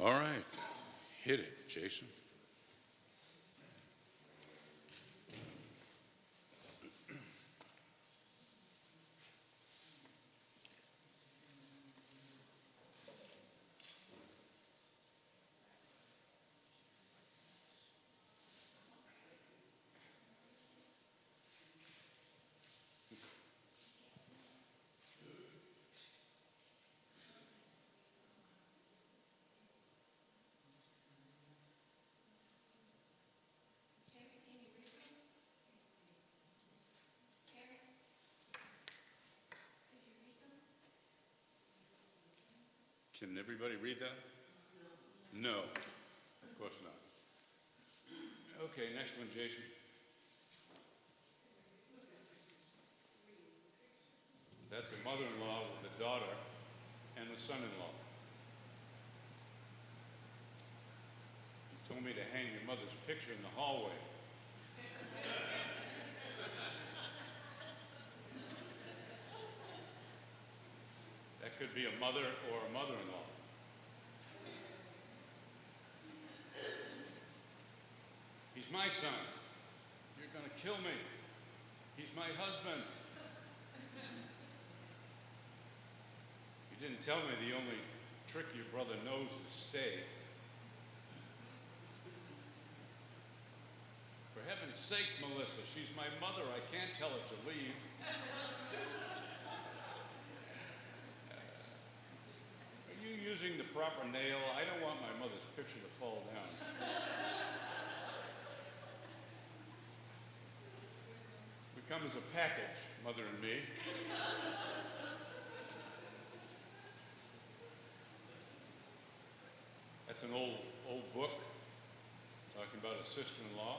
All right. Hit it, Jason. Can everybody read that? No, of course not. Okay, next one, Jason. That's a mother-in-law with a daughter and a son-in-law. You told me to hang your mother's picture in the hallway. That could be a mother or a mother-in-law. He's my son. You're going to kill me. He's my husband. You didn't tell me the only trick your brother knows is stay. For heaven's sakes, Melissa, she's my mother. I can't tell her to leave. Are you using the proper nail? I don't want my mother's picture to fall down. We come as a package, mother and me. That's an old book talking about a sister-in-law.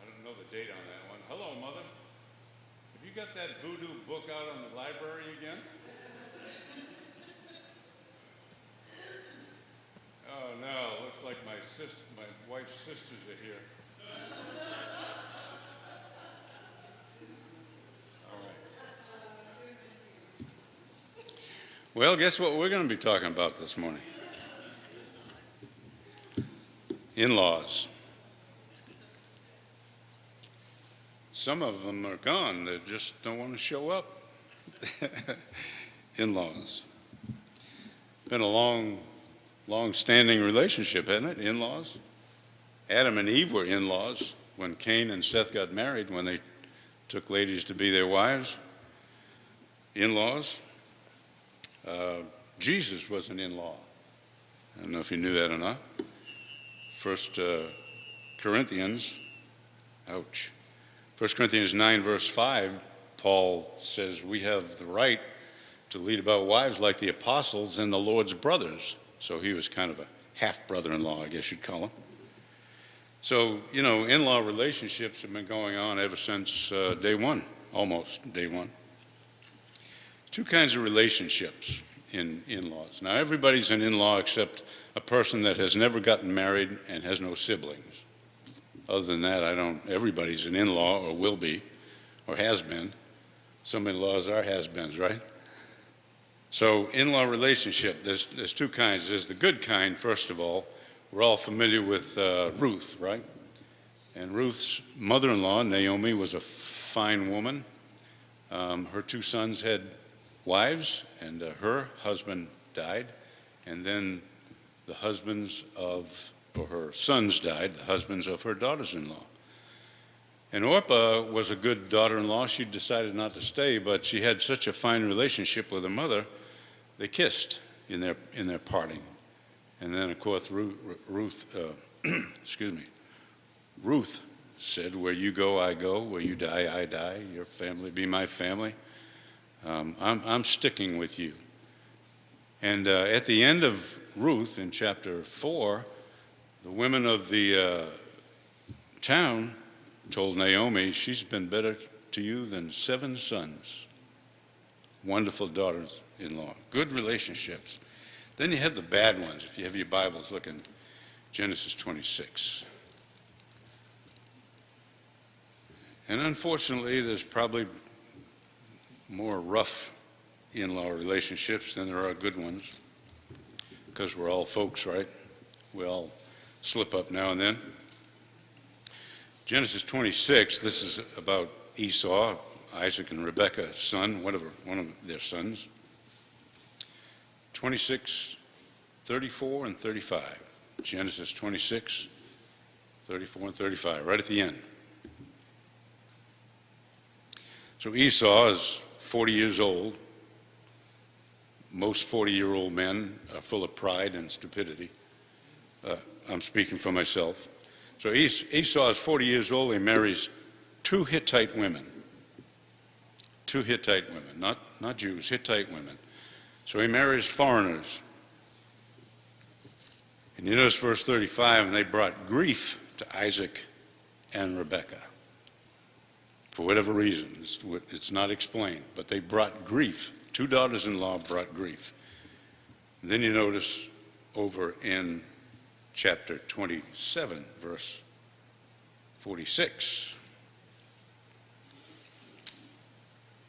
I don't know the date on that one. Hello, Mother. Have you got that voodoo book out on the library again? Oh no, looks like my wife's sisters are here. All right. Well, guess what we're going to be talking about this morning? In-laws. Some of them are gone. They just don't want to show up. In-laws. Been a long-standing relationship, hasn't it? In-laws. Adam and Eve were in-laws when Cain and Seth got married, when they took ladies to be their wives. In-laws. Jesus was an in-law. I don't know if you knew that or not. First Corinthians 9, verse 5, Paul says we have the right to lead about wives like the apostles and the Lord's brothers. So he was kind of a half-brother-in-law, I guess you'd call him. So, in-law relationships have been going on ever since day one, almost day one. Two kinds of relationships in in-laws. Now, everybody's an in-law except a person that has never gotten married and has no siblings. Other than that, everybody's an in-law or will be or has been. Some in-laws are has-beens, right? So in-law relationship, there's two kinds. There's the good kind, first of all. We're all familiar with Ruth, right? And Ruth's mother-in-law, Naomi, was a fine woman. Her two sons had wives, and her husband died. And then the husbands or her sons died, the husbands of her daughters-in-law. And Orpah was a good daughter-in-law. She decided not to stay, but she had such a fine relationship with her mother, they kissed in their parting. And then, of course, Ruth said, "Where you go, I go. Where you die, I die. Your family be my family. I'm sticking with you." And at the end of Ruth, in chapter 4, the women of the town told Naomi, "She's been better to you than 7 sons." Wonderful daughters-in-law. Good relationships. Then you have the bad ones. If you have your Bibles, look in Genesis 26. And unfortunately, there's probably more rough in-law relationships than there are good ones. because we're all folks, right? We all slip up now and then. Genesis 26, this is about Esau, Isaac and Rebekah's son, one of their sons. 26, 34 and 35. Genesis 26, 34 and 35, right at the end. So Esau is 40 years old. Most 40-year-old men are full of pride and stupidity. I'm speaking for myself. So Esau is 40 years old. He marries two Hittite women. Two Hittite women, not Jews, Hittite women. So he marries foreigners. And you notice verse 35, and they brought grief to Isaac and Rebekah. For whatever reason, it's not explained, but they brought grief. Two daughters-in-law brought grief. And then you notice over in chapter 27, verse 46.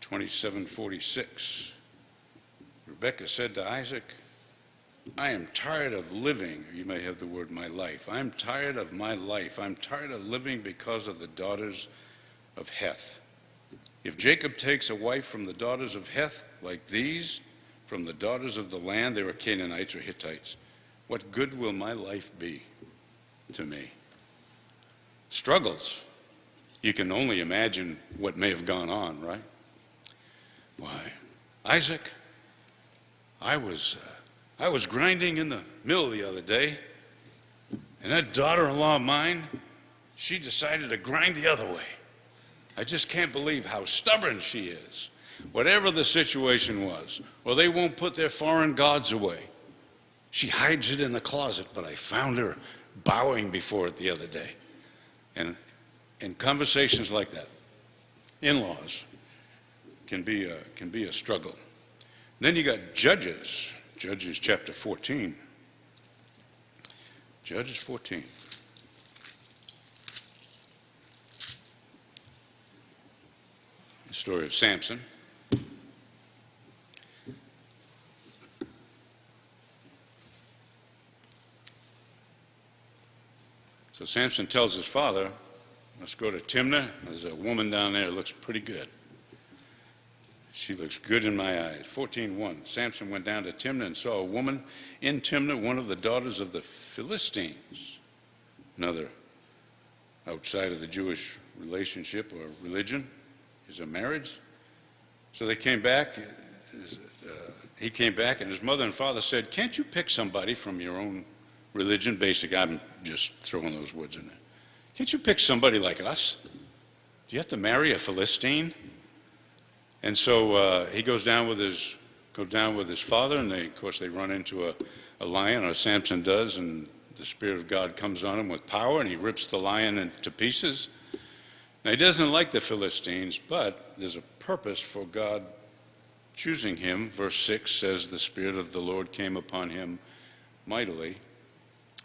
27:46. Rebekah said to Isaac, I am tired of living, you may have the word my life. I'm tired of my life. I'm tired of living because of the daughters of Heth. If Jacob takes a wife from the daughters of Heth, like these, from the daughters of the land, they were Canaanites or Hittites, what good will my life be to me? Struggles. You can only imagine what may have gone on, right? Why, Isaac, I was grinding in the mill the other day, and that daughter-in-law of mine, she decided to grind the other way. I just can't believe how stubborn she is. Whatever the situation was, well, they won't put their foreign gods away. She hides it in the closet, but I found her bowing before it the other day. And in conversations like that, in-laws can be a struggle. Then you got Judges chapter 14. Judges 14. The story of Samson. So Samson tells his father, let's go to Timnah. There's a woman down there that looks pretty good. She looks good in my eyes. 14:1. Samson went down to Timnah and saw a woman in Timnah, one of the daughters of the Philistines. Another outside of the Jewish relationship or religion is a marriage. So they came back. He came back, and his mother and father said, can't you pick somebody from your own religion? Basically, I'm just throwing those words in there. Can't you pick somebody like us? Do you have to marry a Philistine? And so he goes down with his father, and of course they run into a lion, or Samson does, and the Spirit of God comes on him with power, and he rips the lion into pieces. Now he doesn't like the Philistines, but there's a purpose for God choosing him. Verse 6 says the Spirit of the Lord came upon him mightily.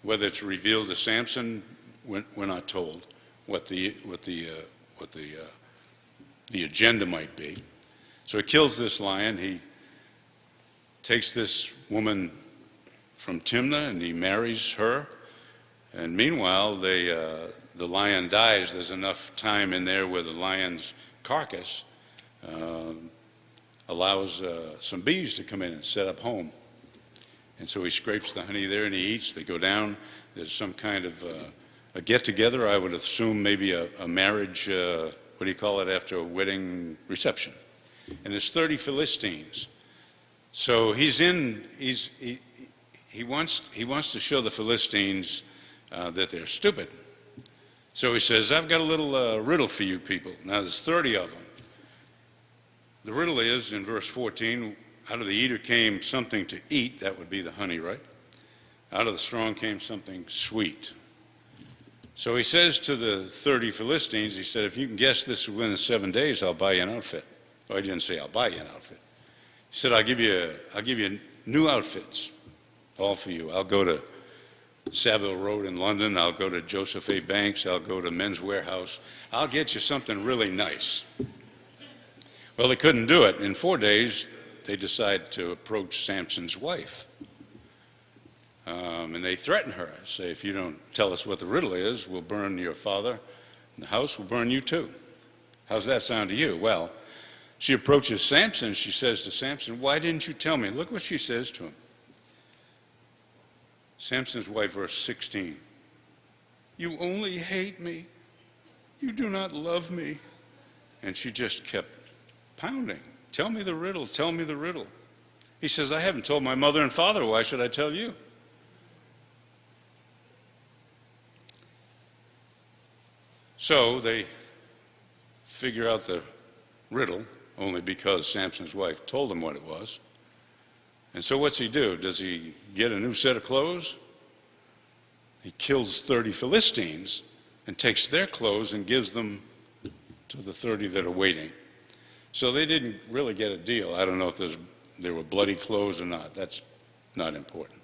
Whether it's revealed to Samson, we're not told what the agenda might be. So he kills this lion. He takes this woman from Timnah and he marries her. And meanwhile, the lion dies. There's enough time in there where the lion's carcass allows some bees to come in and set up home. And so he scrapes the honey there and he eats. They go down. There's some kind of a get-together. I would assume maybe a marriage, what do you call it, after a wedding reception. And there's 30 Philistines. So he wants to show the Philistines that they're stupid. So he says, I've got a little riddle for you people. Now there's 30 of them. The riddle is, in verse 14, out of the eater came something to eat. That would be the honey, right? Out of the strong came something sweet. So he says to the 30 Philistines, he said, if you can guess this within 7 days, I'll buy you an outfit. Oh, he didn't say, I'll buy you an outfit. He said, I'll give you new outfits, all for you. I'll go to Savile Road in London. I'll go to Joseph A. Banks. I'll go to Men's Warehouse. I'll get you something really nice. Well, they couldn't do it. In 4 days, they decide to approach Samson's wife. And they threaten her, say, if you don't tell us what the riddle is, we'll burn your father, and the house will burn you too. How's that sound to you? Well, she approaches Samson. She says to Samson, why didn't you tell me? Look what she says to him. Samson's wife, verse 16. You only hate me. You do not love me. And she just kept pounding. Tell me the riddle. Tell me the riddle. He says, I haven't told my mother and father. Why should I tell you? So they figure out the riddle only because Samson's wife told him what it was. And so what's he do? Does he get a new set of clothes? He kills 30 Philistines and takes their clothes and gives them to the 30 that are waiting. So they didn't really get a deal. I don't know if there were bloody clothes or not. That's not important.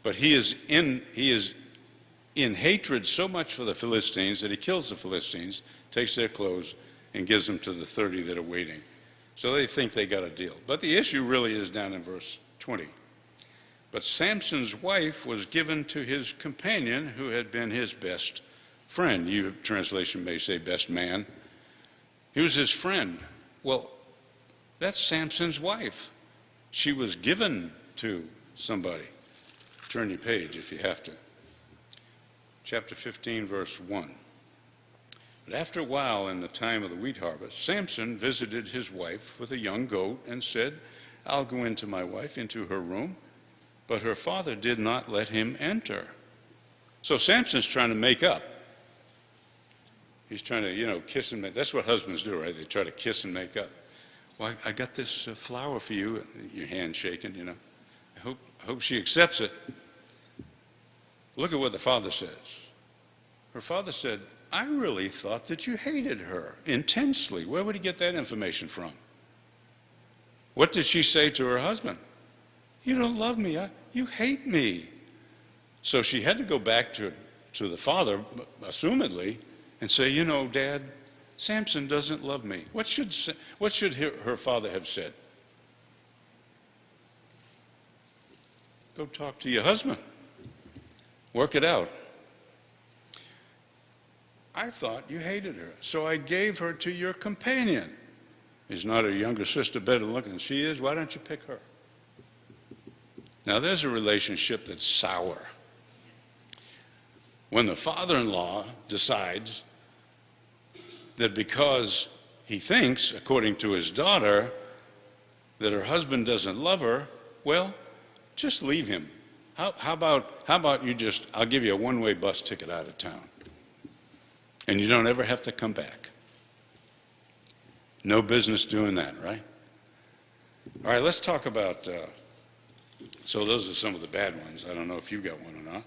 But he is in hatred so much for the Philistines that he kills the Philistines, takes their clothes, and gives them to the 30 that are waiting. So they think they got a deal. But the issue really is down in verse 20. But Samson's wife was given to his companion who had been his best friend. Your translation may say best man. He was his friend. Well, that's Samson's wife. She was given to somebody. Turn your page if you have to. Chapter 15, verse 1. But after a while, in the time of the wheat harvest, Samson visited his wife with a young goat and said, I'll go into my wife, into her room. But her father did not let him enter. So Samson's trying to make up. He's trying to, kiss and make. That's what husbands do, right? They try to kiss and make up. Well, I got this flower for you. Your hand shaking, I hope she accepts it. Look at what the father says. Her father said, I really thought that you hated her intensely. Where would he get that information from? What did she say to her husband? You don't love me. You hate me. So she had to go back to the father, assumedly, and say, Dad, Samson doesn't love me. What should her father have said? Go talk to your husband. Work it out. I thought you hated her, so I gave her to your companion. Is not her younger sister better looking than she is? Why don't you pick her? Now there's a relationship that's sour. When the father-in-law decides that because he thinks, according to his daughter, that her husband doesn't love her, well, just leave him. How about you just, I'll give you a one-way bus ticket out of town. And you don't ever have to come back. No business doing that, right? All right, let's talk about, so those are some of the bad ones. I don't know if you got one or not.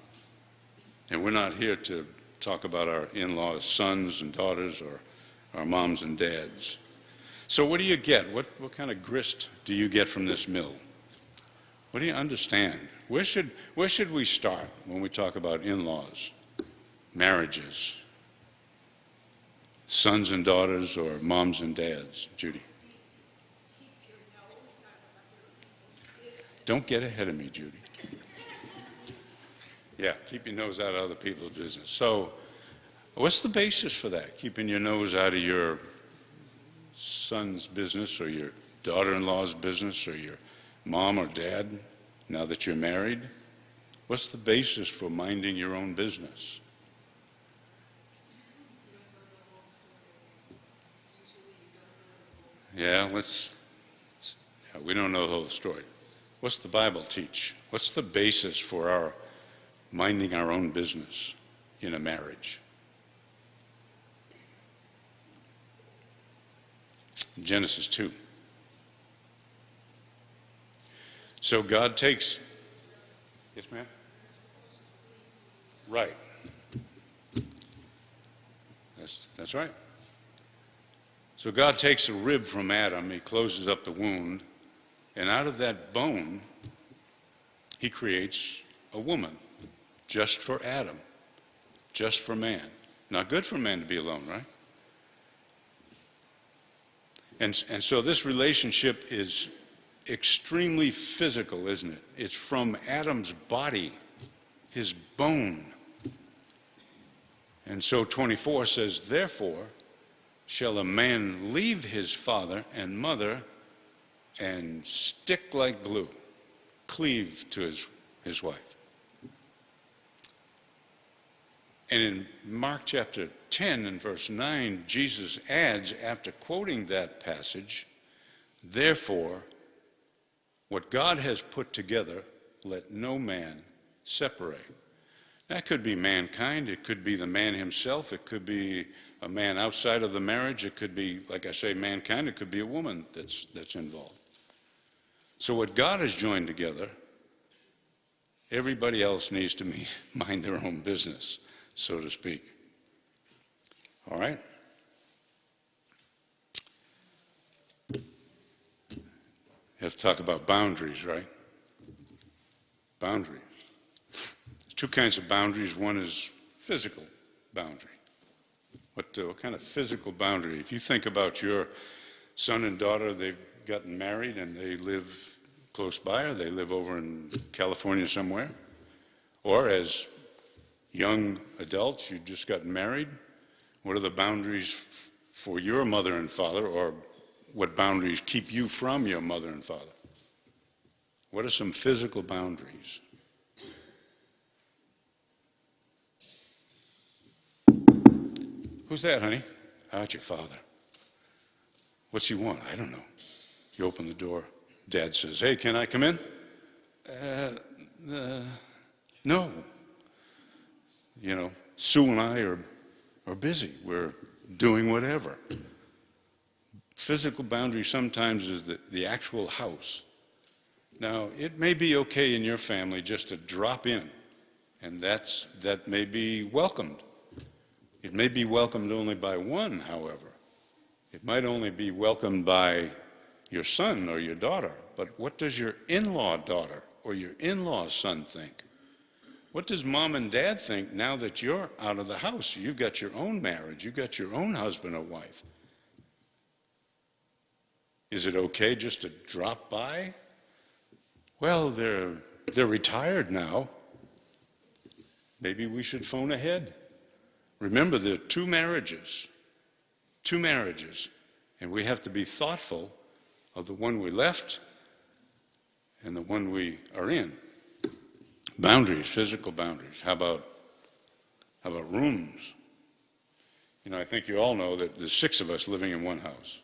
And we're not here to talk about our in-laws' sons and daughters or our moms and dads. So what do you get? What kind of grist do you get from this mill? What do you understand? Where should we start when we talk about in-laws, marriages, sons and daughters, or moms and dads? Judy. Don't get ahead of me, Judy. Yeah, keep your nose out of other people's business. So what's the basis for that? Keeping your nose out of your son's business or your daughter-in-law's business or your mom or dad now that you're married? What's the basis for minding your own business? Yeah, we don't know the whole story. What's the Bible teach? What's the basis for our minding our own business in a marriage? Genesis 2. So God takes, yes ma'am? Right. That's right. So God takes a rib from Adam, he closes up the wound, and out of that bone, he creates a woman, just for Adam, just for man. Not good for man to be alone, right? And so this relationship is extremely physical, isn't it? It's from Adam's body, his bone. And so 24 says, therefore shall a man leave his father and mother and stick like glue, cleave to his wife. And in Mark chapter 10 and verse 9, Jesus adds, after quoting that passage, therefore, what God has put together, let no man separate. That could be mankind. It could be the man himself. It could be a man outside of the marriage. It could be, like I say, mankind. It could be a woman that's involved. So what God has joined together, everybody else needs to mind their own business, so to speak. All right? Have to talk about boundaries, right? Boundaries. Two kinds of boundaries. One is physical boundary. What kind of physical boundary? If you think about your son and daughter, they've gotten married and they live close by, or they live over in California somewhere, or as young adults, you just got married, what are the boundaries for your mother and father, or what boundaries keep you from your mother and father? What are some physical boundaries? Who's that, honey? How's your father? What's he want? I don't know. You open the door. Dad says, hey, can I come in? No. You know, Sue and I are busy. We're doing whatever. Physical boundary sometimes is the actual house. Now, it may be okay in your family just to drop in, and that may be welcomed. It may be welcomed only by one, however. It might only be welcomed by your son or your daughter. But what does your in-law daughter or your in-law son think? What does mom and dad think now that you're out of the house? You've got your own marriage. You've got your own husband or wife. Is it okay just to drop by? Well, they're retired now. Maybe we should phone ahead. Remember, there are two marriages, and we have to be thoughtful of the one we left and the one we are in. Boundaries, physical boundaries. How about rooms? You know, I think you all know that there's 6 of us living in one house.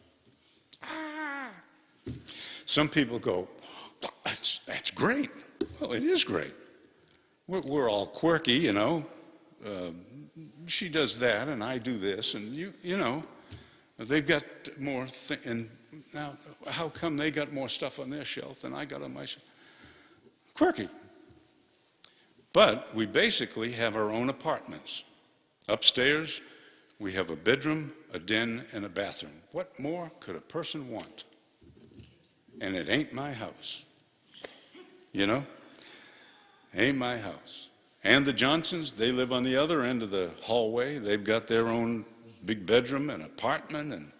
Some people go, that's great. Well, it is great. We're all quirky, you know. She does that, and I do this, and you know, they've got more. And now, how come they got more stuff on their shelf than I got on my shelf? Quirky. But we basically have our own apartments. Upstairs, we have a bedroom, a den, and a bathroom. What more could a person want? And it ain't my house. You know? Ain't my house. And the Johnsons, they live on the other end of the hallway. They've got their own big bedroom and apartment and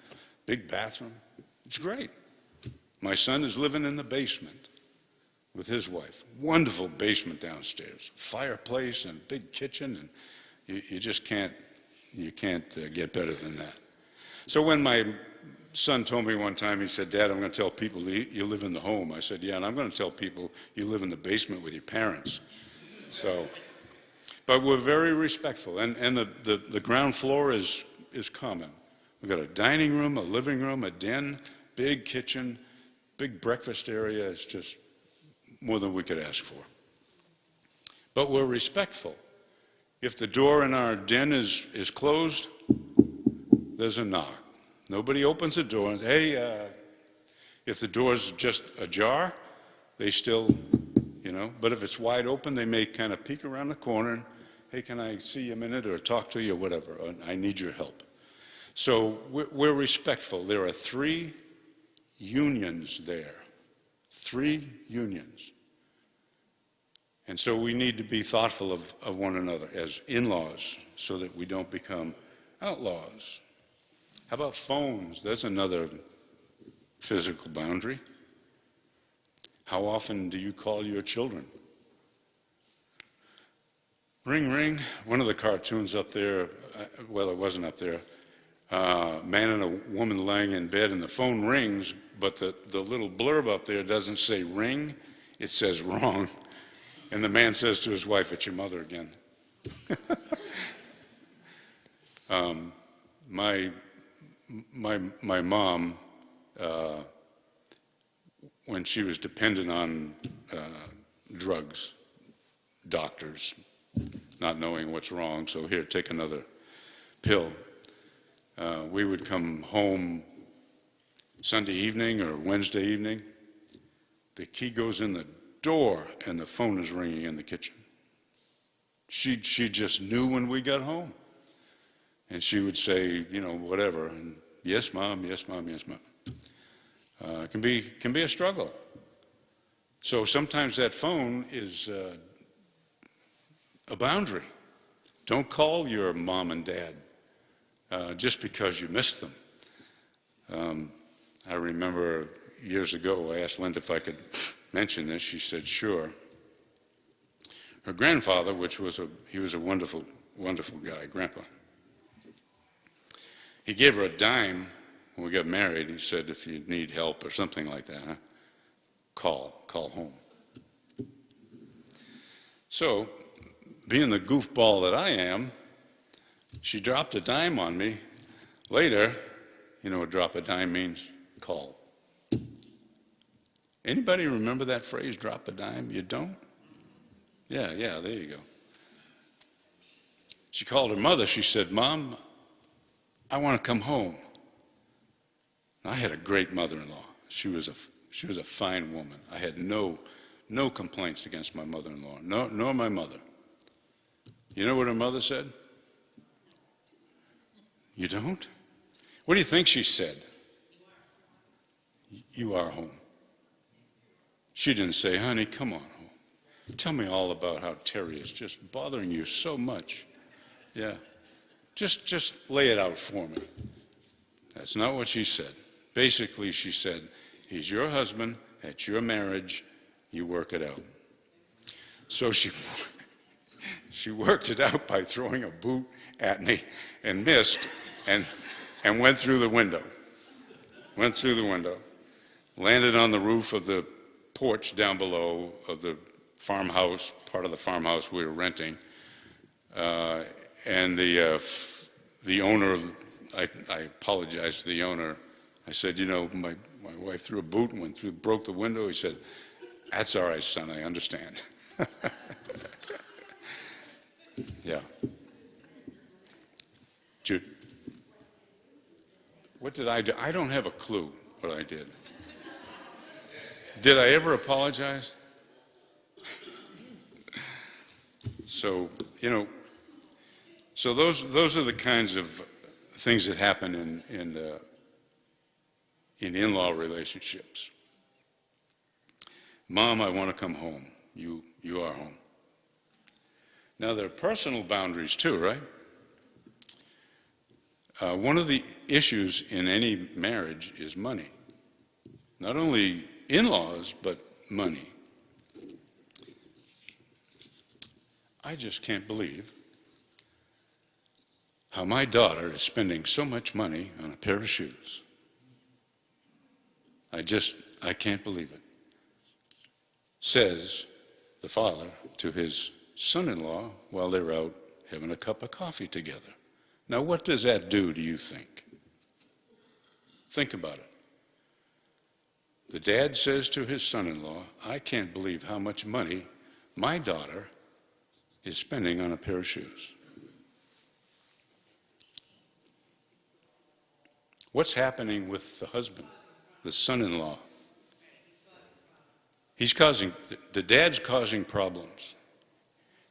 big bathroom. It's great. My son is living in the basement with his wife. Wonderful basement downstairs. Fireplace and big kitchen, and you just can't get better than that. So when my son told me one time, he said, Dad, I'm going to tell people you live in the home. I said, yeah, and I'm going to tell people you live in the basement with your parents. So, but we're very respectful, and the ground floor is common. We've got a dining room, a living room, a den, big kitchen, big breakfast area. It's just more than we could ask for. But we're respectful. If the door in our den is closed, there's a knock. Nobody opens the door and says, hey, if the door's just ajar, they still, you know, but if it's wide open, they may kind of peek around the corner and, hey, can I see you a minute or talk to you or whatever? Or, I need your help. So we're respectful. There are 3 unions there. 3 unions. And so we need to be thoughtful of one another as in-laws so that we don't become outlaws. How about phones? That's another physical boundary. How often do you call your children? Ring, ring. One of the cartoons up there, well, it wasn't up there, man and a woman lying in bed and the phone rings, but the little blurb up there doesn't say ring, it says wrong. And the man says to his wife, "It's your mother again." My mom, when she was dependent on drugs, doctors, not knowing what's wrong, so here, take another pill. We would come home Sunday evening or Wednesday evening. The key goes in the door and the phone is ringing in the kitchen. She just knew when we got home. And she would say, whatever, and yes, Mom, yes, Mom, yes, Mom. It can be a struggle. So sometimes that phone is a boundary. Don't call your mom and dad just because you miss them. I remember years ago, I asked Linda if I could mention this. She said, sure. Her grandfather, he was a wonderful, wonderful guy, Grandpa. He gave her a dime when we got married. He said, if you need help or something like that, call home. So, being the goofball that I am, she dropped a dime on me. Later, you know what drop a dime means? Call. Anybody remember that phrase, drop a dime? You don't? Yeah, there you go. She called her mother. She said, Mom, I want to come home. I had a great mother-in-law. She was a fine woman. I had no complaints against my mother-in-law, nor my mother. You know what her mother said? You don't? What do you think she said? You are home. She didn't say, honey, come on home. Tell me all about how Terry is just bothering you so much. Yeah. Just lay it out for me. That's not what she said. Basically, she said, he's your husband, it's your marriage, you work it out. So she worked it out by throwing a boot at me and missed and went through the window. Landed on the roof of the porch down below of the farmhouse, part of the farmhouse we were renting. And the owner, I apologized to the owner. I said, my wife threw a boot and broke the window. He said, that's all right, son, I understand. Yeah. Jude, what did I do? I don't have a clue what I did. Did I ever apologize? So, so those are the kinds of things that happen in in-law relationships. Mom, I want to come home. You are home. Now, there are personal boundaries too, right? One of the issues in any marriage is money. Not only in-laws, but money. I just can't believe how my daughter is spending so much money on a pair of shoes. I can't believe it. Says the father to his son-in-law while they're out having a cup of coffee together. Now, what does that do you think? Think about it. The dad says to his son-in-law, I can't believe how much money my daughter is spending on a pair of shoes. What's happening with the husband, the son-in-law? The dad's causing problems.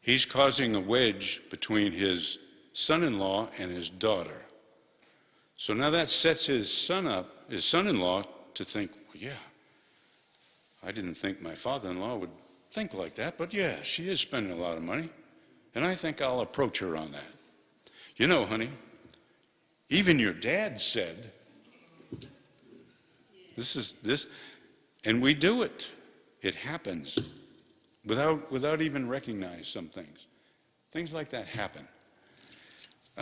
He's causing a wedge between his son-in-law and his daughter. So now that sets his son-in-law to think, well, yeah, I didn't think my father-in-law would think like that, but yeah, she is spending a lot of money, and I think I'll approach her on that. Honey, even your dad said, this, and we do it. It happens without even recognizing some things. Things like that happen.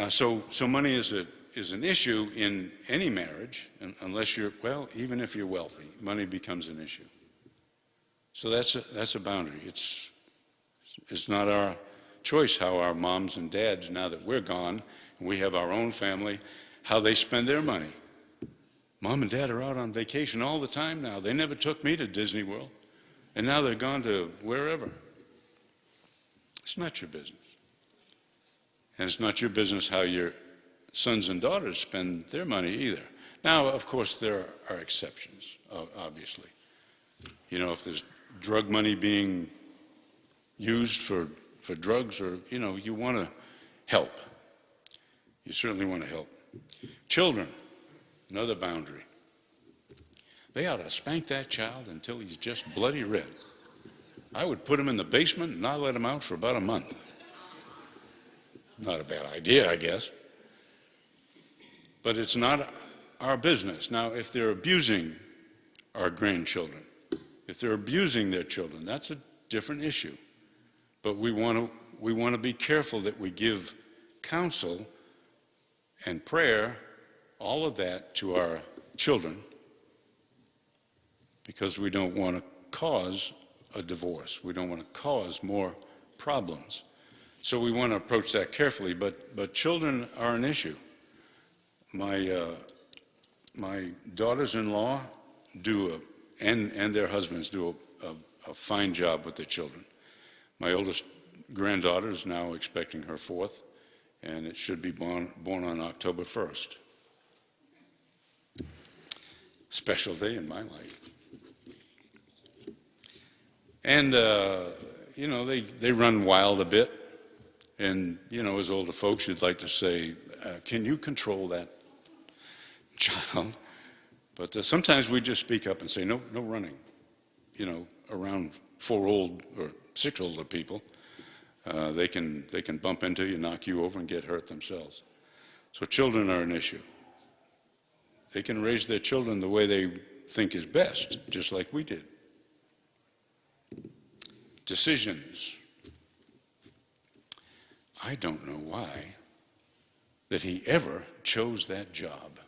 So money is an issue in any marriage, unless even if you're wealthy, money becomes an issue. So that's a boundary. It's not our choice how our moms and dads, now that we're gone, and we have our own family, how they spend their money. Mom and dad are out on vacation all the time now. They never took me to Disney World, and now they're gone to wherever. It's not your business. And it's not your business how your sons and daughters spend their money either. Now, of course, there are exceptions, obviously. If there's drug money being used for drugs, or, you want to help. You certainly want to help. Children, another boundary. They ought to spank that child until he's just bloody red. I would put him in the basement and not let him out for about a month. Not a bad idea, I guess. But it's not our business. Now, if they're abusing our grandchildren, if they're abusing their children, that's a different issue. But we want to be careful that we give counsel and prayer, all of that, to our children, because we don't want to cause a divorce. We don't want to cause more problems. So we want to approach that carefully, but children are an issue. My daughters-in-law and their husbands do a fine job with their children. My oldest granddaughter is now expecting her fourth, and it should be born on October 1st. Special day in my life. And, they run wild a bit. And, as older folks, you'd like to say, can you control that child? But sometimes we just speak up and say, no running, around 4 or 6 older people. They can bump into you, knock you over, and get hurt themselves. So children are an issue. They can raise their children the way they think is best, just like we did. Decisions. I don't know why that he ever chose that job.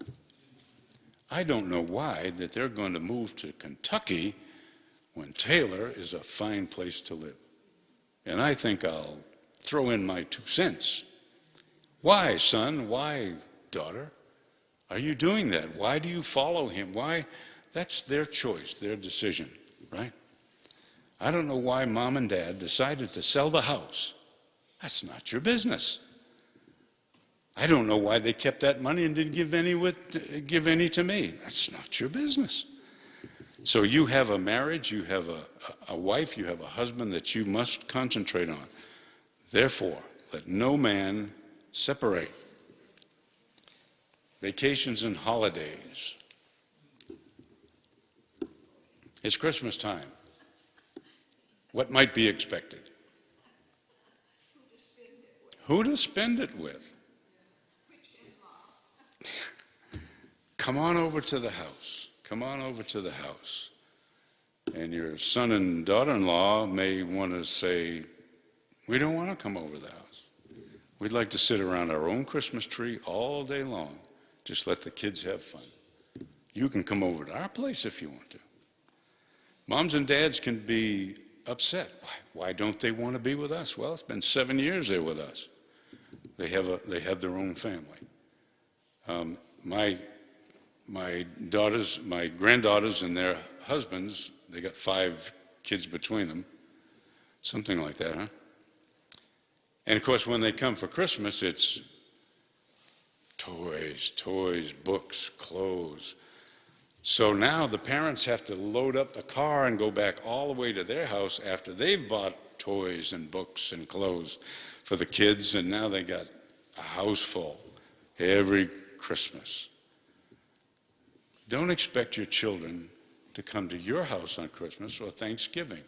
I don't know why that they're going to move to Kentucky when Taylor is a fine place to live. And I think I'll throw in my 2 cents. Why, son? Why, daughter? Are you doing that? Why do you follow him? Why? That's their choice, their decision, right? I don't know why mom and dad decided to sell the house. That's not your business. I don't know why they kept that money and didn't give any to me. That's not your business. So you have a marriage, you have a wife, you have a husband that you must concentrate on. Therefore, let no man separate. Vacations and holidays. It's Christmas time. What might be expected? Who to spend it with? Come on over to the house. Come on over to the house. And your son and daughter-in-law may want to say, we don't want to come over the house. We'd like to sit around our own Christmas tree all day long. Just let the kids have fun. You can come over to our place if you want to. Moms and dads can be upset. Why don't they want to be with us? Well, it's been 7 years they're with us. They have their own family. My granddaughters and their husbands, they got 5 kids between them, something like that, huh? And of course, when they come for Christmas, it's toys, books, clothes. So now the parents have to load up the car and go back all the way to their house after they've bought toys and books and clothes for the kids, and now they got a house full every Christmas. Don't expect your children to come to your house on Christmas or Thanksgiving.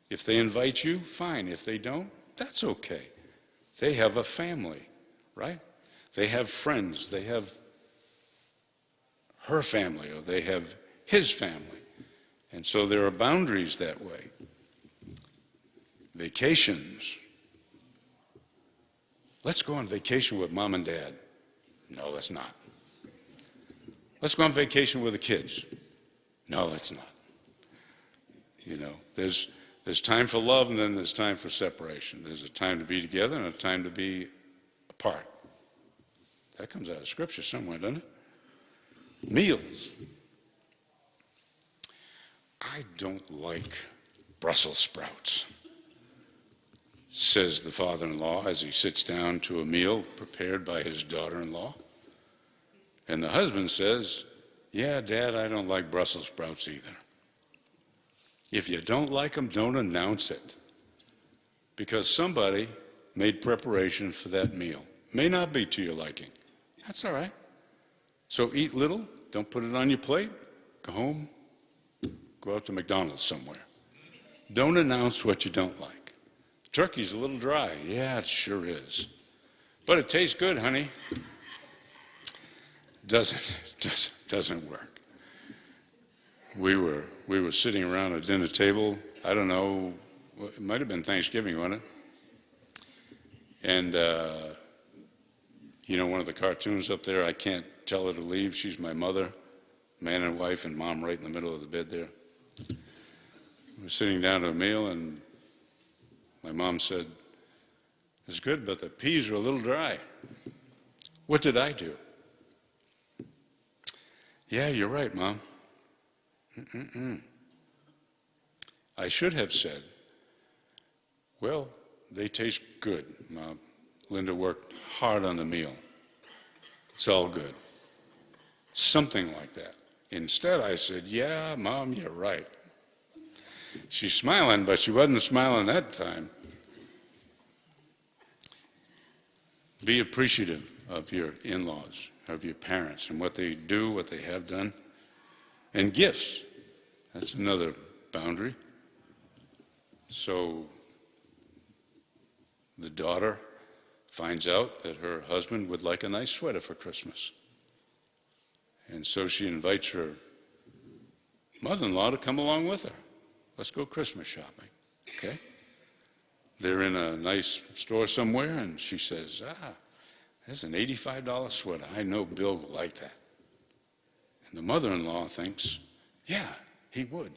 If they invite you, fine. If they don't, that's okay. They have a family, right? They have friends. They have her family, or they have his family. And so there are boundaries that way. Vacations. Let's go on vacation with mom and dad. No, let's not. Let's go on vacation with the kids. No, let's not. You know, there's time for love, and then there's time for separation. There's a time to be together and a time to be apart. That comes out of Scripture somewhere, doesn't it? Meals. I don't like Brussels sprouts, says the father-in-law as he sits down to a meal prepared by his daughter-in-law. And the husband says, yeah, Dad, I don't like Brussels sprouts either. If you don't like them, don't announce it. Because somebody made preparation for that meal. May not be to your liking. That's all right. So eat little, don't put it on your plate, go home, go out to McDonald's somewhere. Don't announce what you don't like. Turkey's a little dry. Yeah, it sure is. But it tastes good, honey. Doesn't work. We were sitting around a dinner table. I don't know, it might have been Thanksgiving, wasn't it? And you know, one of the cartoons up there, I can't tell her to leave. She's my mother, man and wife, and mom right in the middle of the bed there. We were sitting down to a meal, and my mom said, it's good, but the peas are a little dry. What did I do? Yeah, you're right, Mom. I should have said, well, they taste good, Mom. Linda worked hard on the meal. It's all good. Something like that. Instead, I said, yeah, Mom, you're right. She's smiling, but she wasn't smiling that time. Be appreciative of your in-laws, of your parents, and what they do, what they have done. And gifts. That's another boundary. So the daughter finds out that her husband would like a nice sweater for Christmas. And so she invites her mother-in-law to come along with her. Let's go Christmas shopping, okay? They're in a nice store somewhere, and she says, there's an $85 sweater. I know Bill will like that. And the mother-in-law thinks, yeah, he would.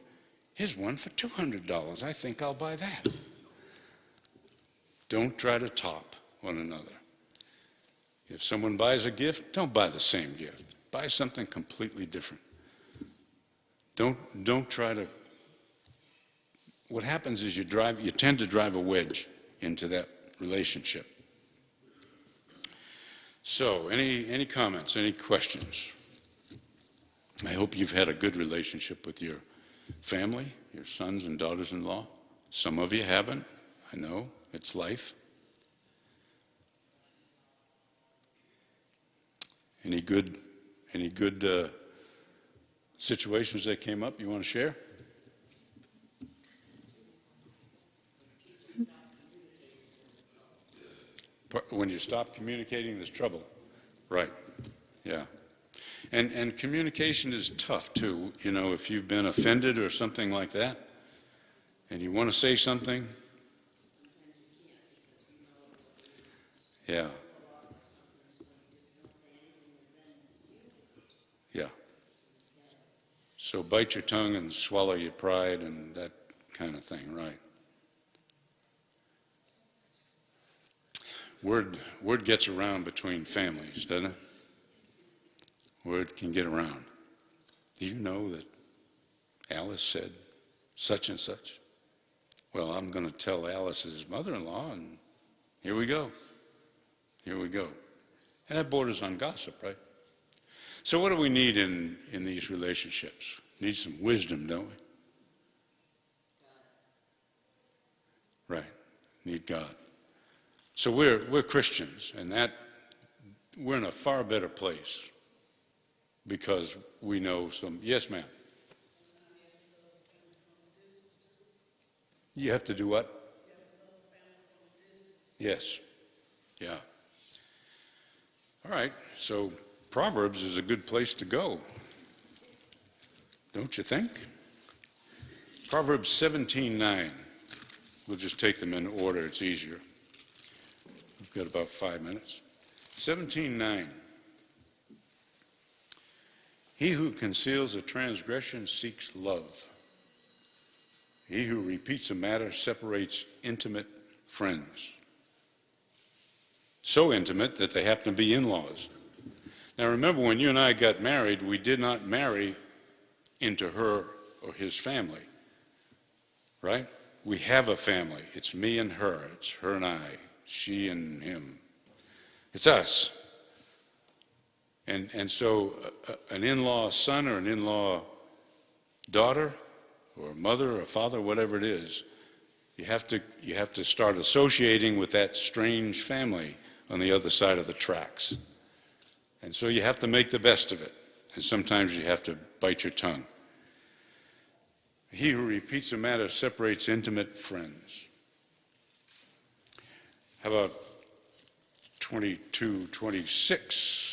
Here's one for $200. I think I'll buy that. Don't try to top one another. If someone buys a gift, don't buy the same gift. Buy something completely different. Don't try to. What happens is you tend to drive a wedge into that relationship. So, any comments, any questions? I hope you've had a good relationship with your family, your sons and daughters-in-law. Some of you haven't. I know, it's life. Any good situations that came up you want to share? When you stop communicating, there's trouble. Right. Yeah. And communication is tough, too. You know, if you've been offended or something like that, and you want to say something. Yeah. Yeah. So bite your tongue and swallow your pride and that kind of thing, right? Word gets around between families, doesn't it? Word can get around. Do you know that Alice said such and such? Well, I'm going to tell Alice's mother-in-law, and here we go. Here we go. And that borders on gossip, right? So what do we need in these relationships? Need some wisdom, don't we? Right. Need God. So we're Christians, and that we're in a far better place because we know some. Yes, ma'am. You have to do what? Yes. Yeah. All right. So Proverbs is a good place to go, don't you think? Proverbs 17:9. We'll just take them in order. It's easier. We've got about 5 minutes. 17:9. He who conceals a transgression seeks love. He who repeats a matter separates intimate friends. So intimate that they happen to be in-laws. Now remember, when you and I got married, we did not marry into her or his family, right? We have a family. It's me and her. It's her and I, she and him. It's us. And so an in-law son or an in-law daughter or a mother or a father, whatever it is, you have to start associating with that strange family on the other side of the tracks. And so you have to make the best of it. And sometimes you have to bite your tongue. He who repeats a matter separates intimate friends. How about 22:26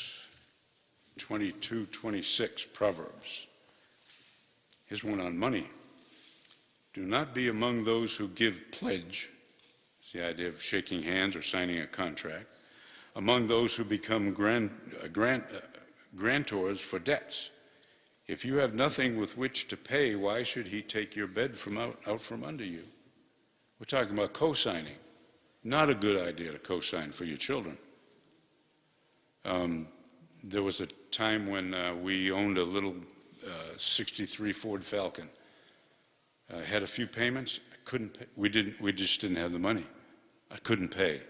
Proverbs. Here's one on money. Do not be among those who give pledge. It's the idea of shaking hands or signing a contract. Among those who become grantors for debts. If you have nothing with which to pay, why should he take your bed from out from under you? We're talking about co-signing. Not a good idea to co-sign for your children. There was a time when we owned a little 63 Ford Falcon. I had a few payments. I couldn't pay. We just didn't have the money. I couldn't pay.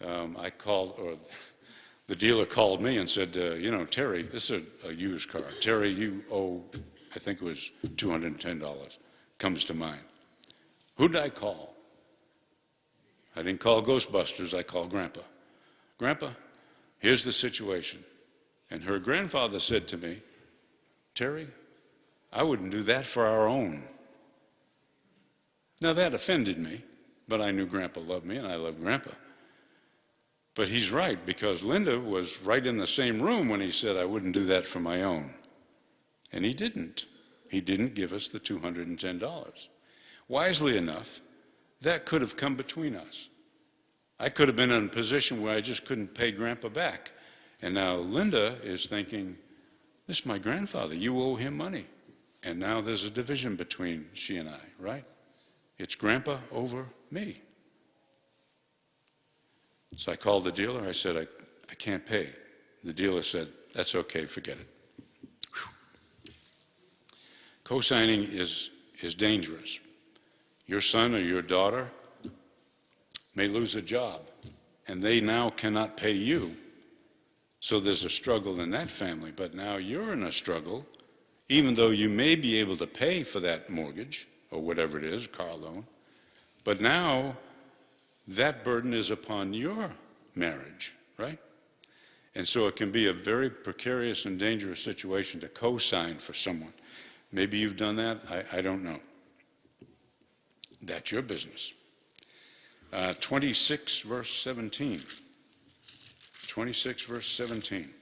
I called, or the dealer called me and said, Terry, this is a used car. Terry, you owe, I think it was $210. Comes to mind. Who did I call? I didn't call Ghostbusters. I called Grandpa. Grandpa, here's the situation. And her grandfather said to me, Terry, I wouldn't do that for our own. Now that offended me, but I knew Grandpa loved me and I loved Grandpa. But he's right, because Linda was right in the same room when he said I wouldn't do that for my own. And he didn't. He didn't give us the $210. Wisely enough, that could have come between us. I could have been in a position where I just couldn't pay Grandpa back. And now Linda is thinking, this is my grandfather, you owe him money. And now there's a division between she and I, right? It's Grandpa over me. So I called the dealer. I said, I can't pay. The dealer said, that's okay, forget it. Whew. Co-signing is dangerous. Your son or your daughter may lose a job, and they now cannot pay you. So there's a struggle in that family, but now you're in a struggle, even though you may be able to pay for that mortgage, or whatever it is, car loan, but now that burden is upon your marriage, right? And so it can be a very precarious and dangerous situation to co-sign for someone. Maybe you've done that, I don't know. That's your business. 26 verse 17. 26 verse 17.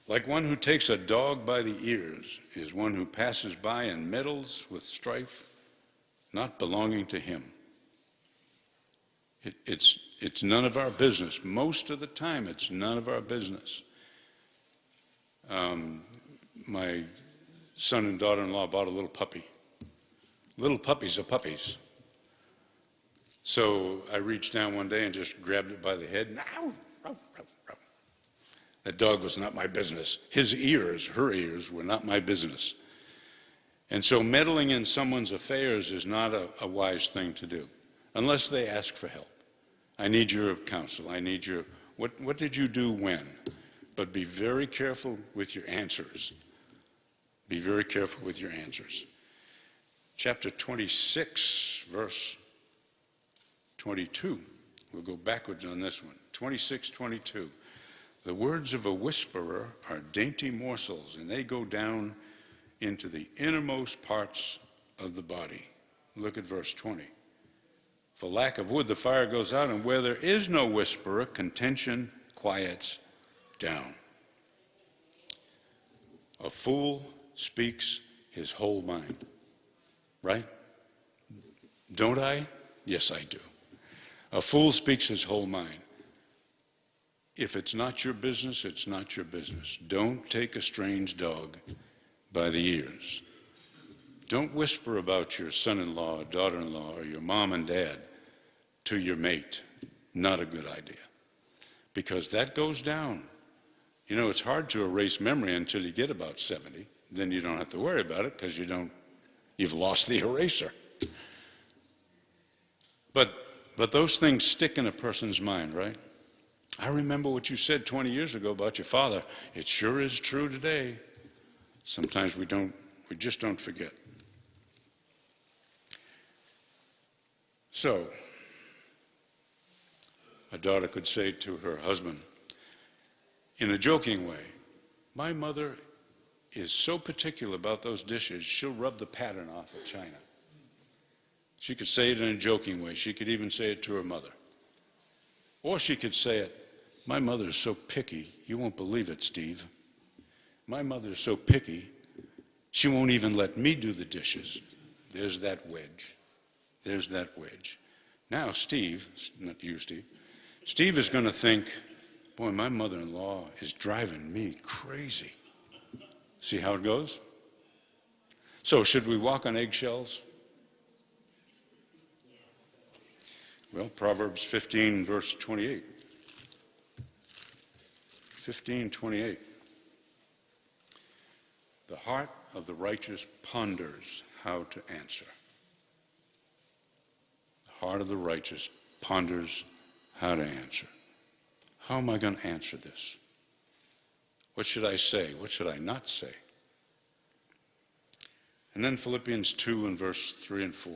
Like one who takes a dog by the ears is one who passes by and meddles with strife not belonging to him. It's none of our business. Most of the time, it's none of our business. My son and daughter-in-law bought a little puppy. Little puppies are puppies. So I reached down one day and just grabbed it by the head. That dog was not my business. His ears, her ears, were not my business. And so meddling in someone's affairs is not a wise thing to do, unless they ask for help. I need your counsel. I need your, what did you do when? But be very careful with your answers. Be very careful with your answers. Chapter 26, verse 22. We'll go backwards on this one. 26:22. The words of a whisperer are dainty morsels, and they go down into the innermost parts of the body. Look at verse 20. For lack of wood, the fire goes out, and where there is no whisperer, contention quiets down. A fool speaks his whole mind. Right? Don't I? Yes, I do. A fool speaks his whole mind. If it's not your business, it's not your business. Don't take a strange dog by the ears. Don't whisper about your son-in-law, daughter-in-law, or your mom and dad to your mate. Not a good idea. Because that goes down. You know, it's hard to erase memory until you get about 70. Then you don't have to worry about it because you've lost the eraser. But those things stick in a person's mind, right? I remember what you said 20 years ago about your father. It sure is true today. Sometimes we just don't forget. So, a daughter could say to her husband, in a joking way, my mother is so particular about those dishes, she'll rub the pattern off of china. She could say it in a joking way. She could even say it to her mother. Or she could say it, my mother is so picky, you won't believe it, Steve. My mother is so picky, she won't even let me do the dishes. There's that wedge. There's that wedge. Now Steve, not you, Steve, Steve is going to think, boy, my mother-in-law is driving me crazy. See how it goes? So should we walk on eggshells? Well, Proverbs 15, verse 28. 15:28. The heart of the righteous ponders how to answer. The heart of the righteous ponders how to answer. How am I going to answer this? What should I say? What should I not say? And then Philippians 2 and verse 3 and 4.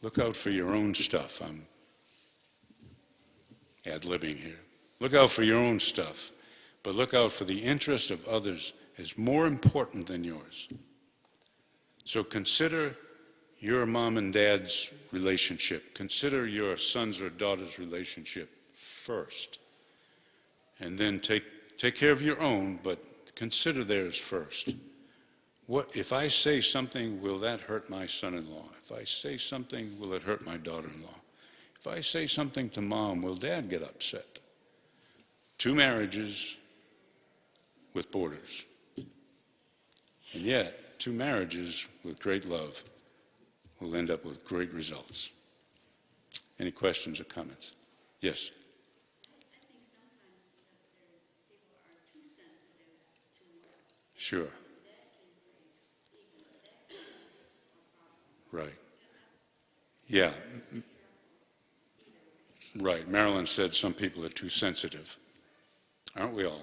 Look out for your own stuff. I'm ad-libbing here. Look out for your own stuff, but look out for the interest of others is more important than yours. So consider your mom and dad's relationship. Consider your son's or daughter's relationship first. And then take care of your own, but consider theirs first. What if I say something, will that hurt my son-in-law? If I say something, will it hurt my daughter-in-law? If I say something to mom, will dad get upset? 2 marriages with borders. And yet, 2 marriages with great love will end up with great results. Any questions or comments? Yes? I think sometimes people are too sensitive to Sure. that can create even that can create a problem. Right. Yeah. Right. Marilyn said some people are too sensitive. Aren't we all?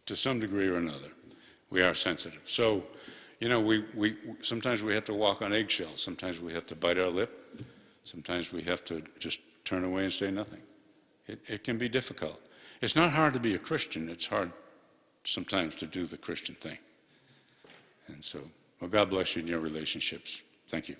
To some degree or another, we are sensitive. So, you know, we sometimes we have to walk on eggshells. Sometimes we have to bite our lip. Sometimes we have to just turn away and say nothing. It can be difficult. It's not hard to be a Christian. It's hard sometimes to do the Christian thing. And so, well, God bless you in your relationships. Thank you.